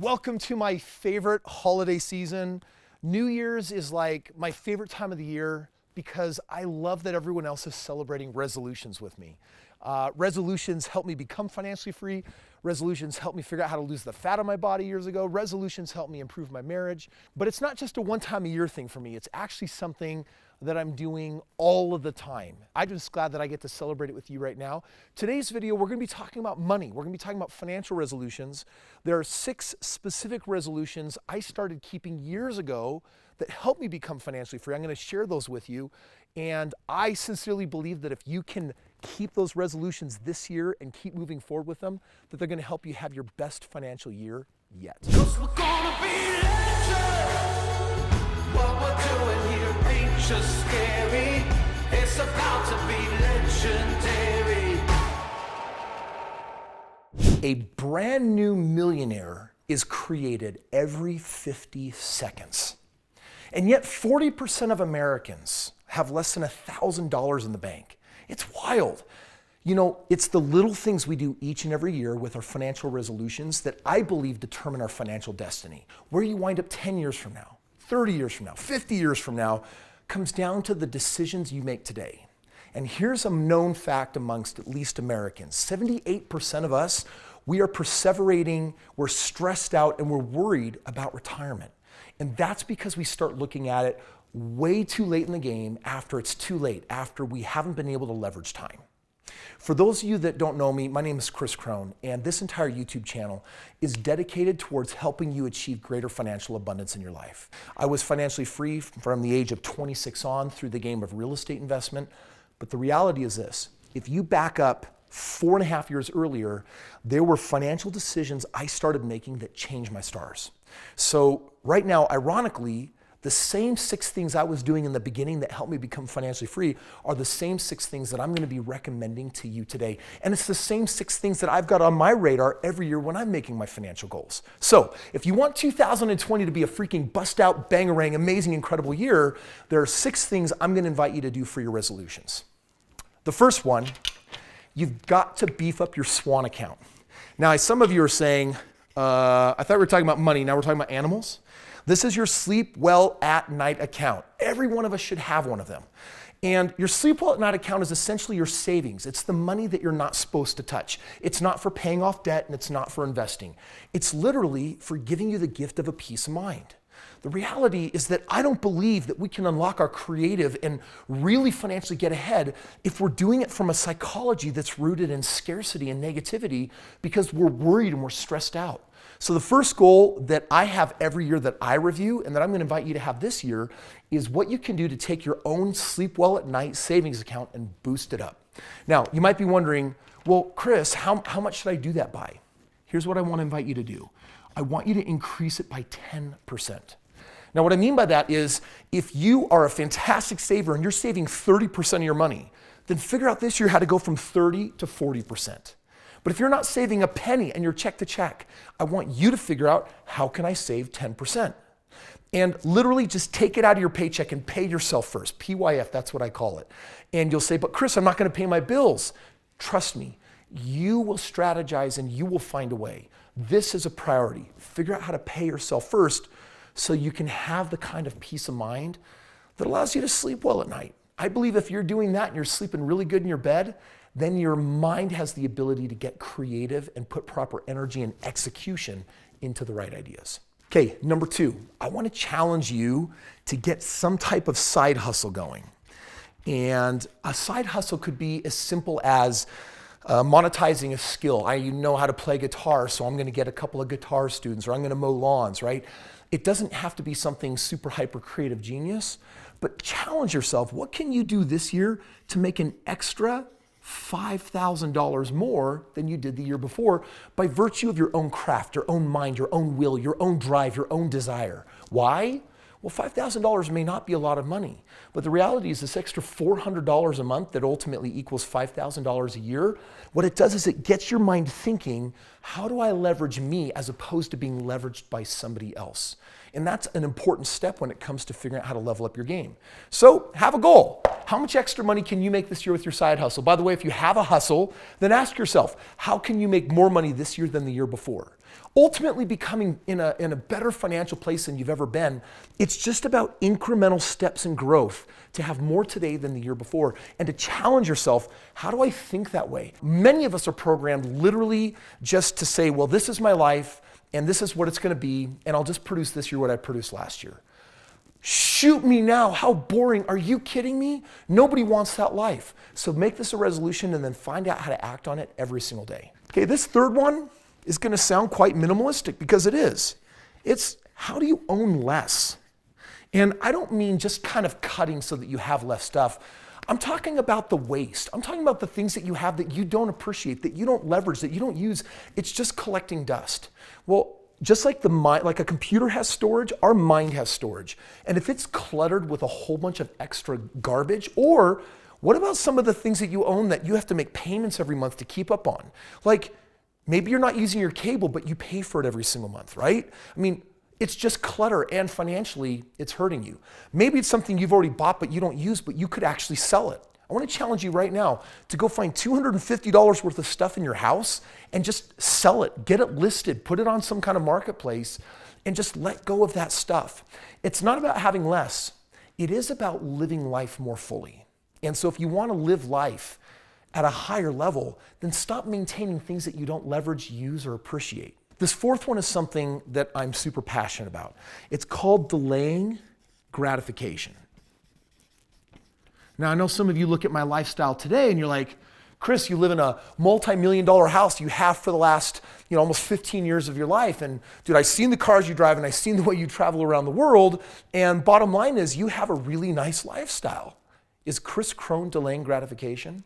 Welcome to my favorite holiday season. New Year's is like my favorite time of the year because I love that everyone else is celebrating resolutions with me. Resolutions help me become financially free. Resolutions help me figure out how to lose the fat on my body years ago. Resolutions help me improve my marriage. But it's not just a one-time-a-year thing for me. It's actually something that I'm doing all of the time. I'm just glad that I get to celebrate it with you right now. Today's video, we're gonna be talking about money. We're gonna be talking about financial resolutions. There are 6 specific resolutions I started keeping years ago that helped me become financially free. I'm gonna share those with you. And I sincerely believe that if you can keep those resolutions this year and keep moving forward with them, that they're gonna help you have your best financial year yet. 'Cause we're gonna be legends. What we're doing here ain't just scary. It's about to be legendary. A brand new millionaire is created every 50 seconds. And yet 40% of Americans have less than $1,000 in the bank. It's wild. You know, it's the little things we do each and every year with our financial resolutions that I believe determine our financial destiny. Where you wind up 10 years from now, 30 years from now, 50 years from now, comes down to the decisions you make today. And here's a known fact amongst at least Americans. 78% of us, we are perseverating, we're stressed out, and we're worried about retirement. And that's because we start looking at it way too late in the game after it's too late, after we haven't been able to leverage time. For those of you that don't know me, my name is Kris Krohn, and this entire YouTube channel is dedicated towards helping you achieve greater financial abundance in your life. I was financially free from the age of 26 on through the game of real estate investment, but the reality is this: if you back up 4.5 years earlier, there were financial decisions I started making that changed my stars. So right now, ironically, the same 6 things I was doing in the beginning that helped me become financially free are the same 6 things that I'm going to be recommending to you today. And it's the same 6 things that I've got on my radar every year when I'm making my financial goals. So if you want 2020 to be a freaking bust-out, bang-a-rang, amazing, incredible year, there are 6 things I'm going to invite you to do for your resolutions. The first one, you've got to beef up your swan account. Now, some of you are saying, I thought we were talking about money, now we're talking about animals. This is your sleep well at night account. Every one of us should have one of them. And your sleep well at night account is essentially your savings. It's the money that you're not supposed to touch. It's not for paying off debt and it's not for investing. It's literally for giving you the gift of a peace of mind. The reality is that I don't believe that we can unlock our creative and really financially get ahead if we're doing it from a psychology that's rooted in scarcity and negativity because we're worried and we're stressed out. So the first goal that I have every year that I review and that I'm going to invite you to have this year is what you can do to take your own sleep well at night savings account and boost it up. Now, you might be wondering, well, Kris, how much should I do that by? Here's what I want to invite you to do. I want you to increase it by 10%. Now, what I mean by that is if you are a fantastic saver and you're saving 30% of your money, then figure out this year how to go from 30 to 40%. But if you're not saving a penny and you're check to check, I want you to figure out how can I save 10%? And literally just take it out of your paycheck and pay yourself first. PYF, that's what I call it. And you'll say, but Kris, I'm not going to pay my bills. Trust me, you will strategize and you will find a way. This is a priority. Figure out how to pay yourself first so you can have the kind of peace of mind that allows you to sleep well at night. I believe if you're doing that and you're sleeping really good in your bed, then your mind has the ability to get creative and put proper energy and execution into the right ideas. Okay, number 2, I want to challenge you to get some type of side hustle going. And a side hustle could be as simple as monetizing a skill. I know how to play guitar, so I'm going to get a couple of guitar students, or I'm going to mow lawns, right? It doesn't have to be something super hyper creative genius, but challenge yourself. What can you do this year to make an extra $5,000 more than you did the year before by virtue of your own craft, your own mind, your own will, your own drive, your own desire? Why? Well, $5,000 may not be a lot of money, but the reality is this extra $400 a month that ultimately equals $5,000 a year, what it does is it gets your mind thinking, how do I leverage me as opposed to being leveraged by somebody else? And that's an important step when it comes to figuring out how to level up your game. So have a goal. How much extra money can you make this year with your side hustle? By the way, if you have a hustle, then ask yourself, how can you make more money this year than the year before? ultimately becoming in a better financial place than you've ever been. It's just about incremental steps in growth to have more today than the year before and to challenge yourself, how do I think that way? Many of us are programmed literally just to say, well, this is my life and this is what it's gonna be, and I'll just produce this year what I produced last year. Shoot me now, how boring, are you kidding me? Nobody wants that life. So make this a resolution and then find out how to act on it every single day. Okay, this third one is gonna sound quite minimalistic because it is. It's how do you own less? And I don't mean just kind of cutting so that you have less stuff. I'm talking about the waste. I'm talking about the things that you have that you don't appreciate, that you don't leverage, that you don't use. It's just collecting dust. Well, just like like a computer has storage, our mind has storage. And if it's cluttered with a whole bunch of extra garbage, or what about some of the things that you own that you have to make payments every month to keep up on? Like maybe you're not using your cable, but you pay for it every single month, right? I mean, it's just clutter, and financially, it's hurting you. Maybe it's something you've already bought but you don't use, but you could actually sell it. I want to challenge you right now to go find $250 worth of stuff in your house and just sell it, get it listed, put it on some kind of marketplace, and just let go of that stuff. It's not about having less. It is about living life more fully. And so if you want to live life at a higher level, then stop maintaining things that you don't leverage, use, or appreciate. This fourth one is something that I'm super passionate about. It's called delaying gratification. Now, I know some of you look at my lifestyle today and you're like, Kris, you live in a multi-million-dollar house you have for the last, almost 15 years of your life. And dude, I've seen the cars you drive and I've seen the way you travel around the world. And bottom line is you have a really nice lifestyle. Is Kris Krohn delaying gratification?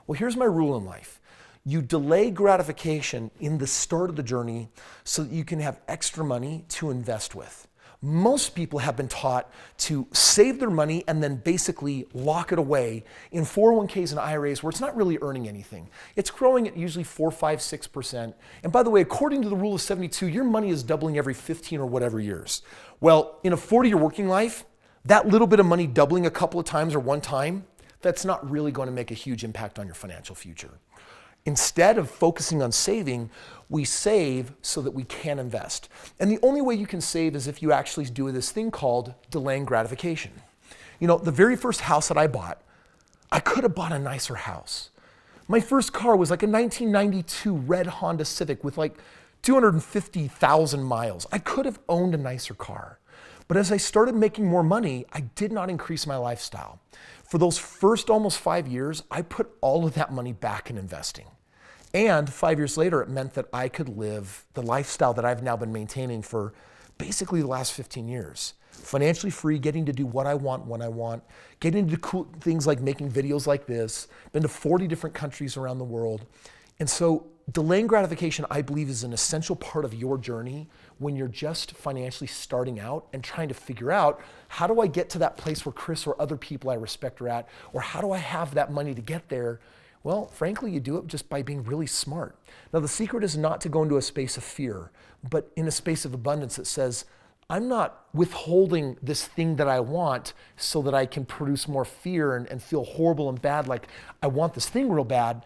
Well, here's my rule in life. You delay gratification in the start of the journey so that you can have extra money to invest with. Most people have been taught to save their money and then basically lock it away in 401ks and IRAs where it's not really earning anything. It's growing at usually 4, 5, 6%. And by the way, according to the rule of 72, your money is doubling every 15 or whatever years. Well, in a 40-year working life, that little bit of money doubling a couple of times or one time, that's not really going to make a huge impact on your financial future. Instead of focusing on saving, we save so that we can invest. And the only way you can save is if you actually do this thing called delaying gratification. The very first house that I bought, I could have bought a nicer house. My first car was like a 1992 red Honda Civic with like 250,000 miles. I could have owned a nicer car. But as I started making more money, I did not increase my lifestyle. For those first almost 5 years, I put all of that money back in investing. And 5 years later, it meant that I could live the lifestyle that I've now been maintaining for basically the last 15 years. Financially free, getting to do what I want when I want, getting to do cool things like making videos like this, been to 40 different countries around the world. And so delaying gratification, I believe, is an essential part of your journey when you're just financially starting out and trying to figure out, how do I get to that place where Kris or other people I respect are at? Or how do I have that money to get there? Well, frankly, you do it just by being really smart. Now, the secret is not to go into a space of fear, but in a space of abundance that says, I'm not withholding this thing that I want so that I can produce more fear and feel horrible and bad, like I want this thing real bad.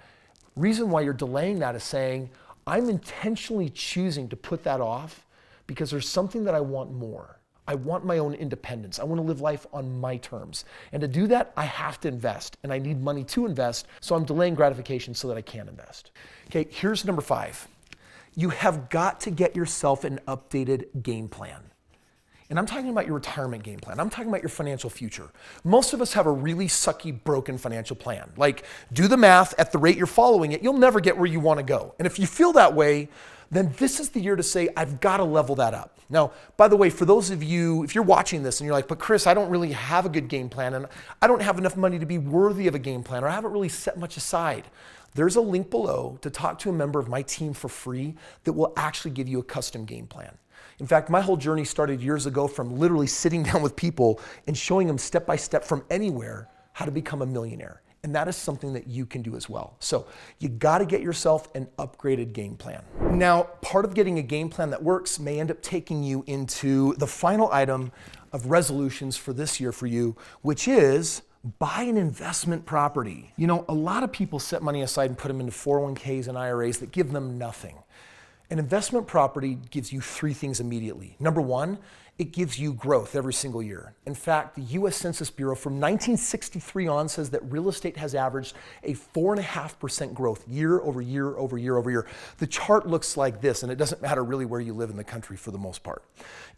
Reason why you're delaying that is saying, I'm intentionally choosing to put that off because there's something that I want more. I want my own independence. I want to live life on my terms. And to do that, I have to invest, and I need money to invest, so I'm delaying gratification so that I can invest. Okay, here's number 5. You have got to get yourself an updated game plan. And I'm talking about your retirement game plan. I'm talking about your financial future. Most of us have a really sucky, broken financial plan. Like, do the math at the rate you're following it, you'll never get where you want to go. And if you feel that way, then this is the year to say, I've got to level that up. Now, by the way, for those of you, if you're watching this and you're like, but Kris, I don't really have a good game plan and I don't have enough money to be worthy of a game plan, or I haven't really set much aside. There's a link below to talk to a member of my team for free that will actually give you a custom game plan. In fact, my whole journey started years ago from literally sitting down with people and showing them step by step from anywhere how to become a millionaire. And that is something that you can do as well. So you got to get yourself an upgraded game plan. Now, part of getting a game plan that works may end up taking you into the final item of resolutions for this year for you, which is buy an investment property. A lot of people set money aside and put them into 401ks and IRAs that give them nothing. An investment property gives you three things immediately. Number one, it gives you growth every single year. In fact, the US Census Bureau from 1963 on says that real estate has averaged a 4.5% growth year over year over year over year. The chart looks like this, and it doesn't matter really where you live in the country for the most part.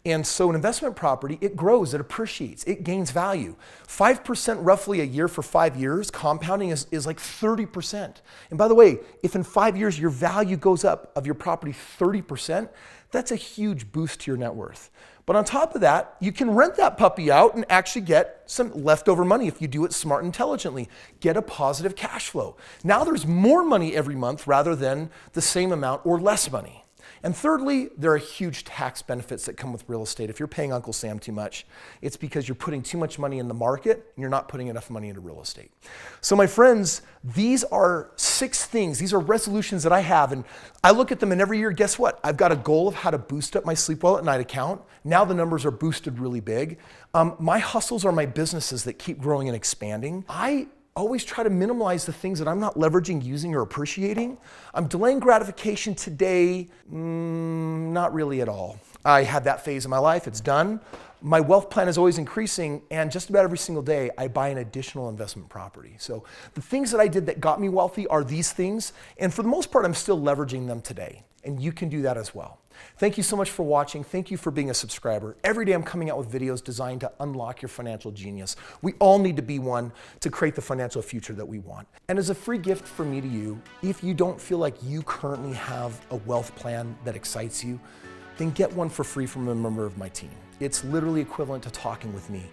And so an investment property, it grows, it appreciates, it gains value. 5% roughly a year for 5 years, compounding is like 30%. And by the way, if in 5 years your value goes up of your property 30%, that's a huge boost to your net worth. But on top of that, you can rent that puppy out and actually get some leftover money if you do it smart and intelligently. Get a positive cash flow. Now there's more money every month rather than the same amount or less money. And thirdly, there are huge tax benefits that come with real estate. If you're paying Uncle Sam too much, it's because you're putting too much money in the market and you're not putting enough money into real estate. So my friends, these are 6 things. These are resolutions that I have, and I look at them, and every year, guess what? I've got a goal of how to boost up my sleep well at night account. Now the numbers are boosted really big. My hustles are my businesses that keep growing and expanding. I always try to minimize the things that I'm not leveraging, using, or appreciating. I'm delaying gratification today, not really at all. I had that phase of my life, it's done. My wealth plan is always increasing, and just about every single day, I buy an additional investment property. So the things that I did that got me wealthy are these things, and for the most part, I'm still leveraging them today, and you can do that as well. Thank you so much for watching. Thank you for being a subscriber. Every day I'm coming out with videos designed to unlock your financial genius. We all need to be one to create the financial future that we want. And as a free gift from me to you, if you don't feel like you currently have a wealth plan that excites you, then get one for free from a member of my team. It's literally equivalent to talking with me.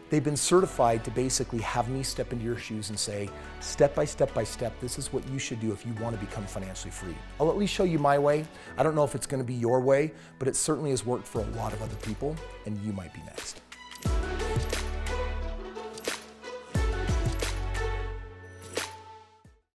They've been certified to basically have me step into your shoes and say, step by step by step, this is what you should do if you want to become financially free. I'll at least show you my way. I don't know if it's going to be your way, but it certainly has worked for a lot of other people, and you might be next.